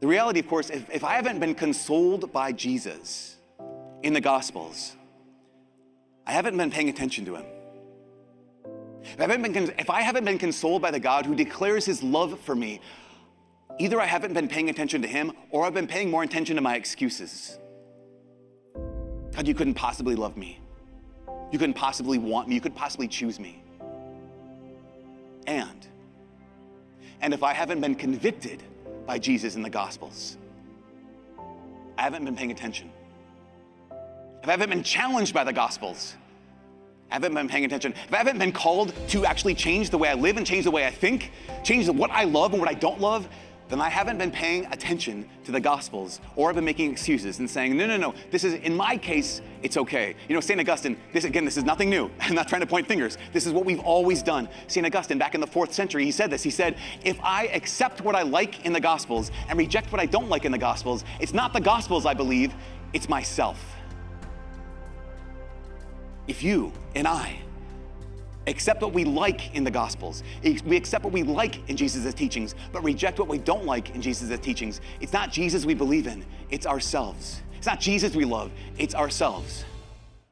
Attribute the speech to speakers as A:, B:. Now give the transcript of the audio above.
A: The reality, of course, if I haven't been consoled by Jesus in the Gospels, I haven't been paying attention to him. If I haven't been consoled by the God who declares his love for me, either I haven't been paying attention to him or I've been paying more attention to my excuses. God, you couldn't possibly love me. You couldn't possibly want me. You couldn't possibly choose me. And if I haven't been convicted by Jesus in the Gospels, I haven't been paying attention. If I haven't been challenged by the Gospels, I haven't been paying attention. If I haven't been called to actually change the way I live and change the way I think, change what I love and what I don't love, then I haven't been paying attention to the Gospels, or I've been making excuses and saying, no, this is, in my case, it's okay. You know, St. Augustine, this is nothing new. I'm not trying to point fingers. This is what we've always done. St. Augustine, back in the 4th century, he said this. He said, if I accept what I like in the Gospels and reject what I don't like in the Gospels, it's not the Gospels I believe, it's myself. If you and I accept what we like in the Gospels, we accept what we like in Jesus' teachings, but reject what we don't like in Jesus' teachings, it's not Jesus we believe in, it's ourselves. It's not Jesus we love, it's ourselves.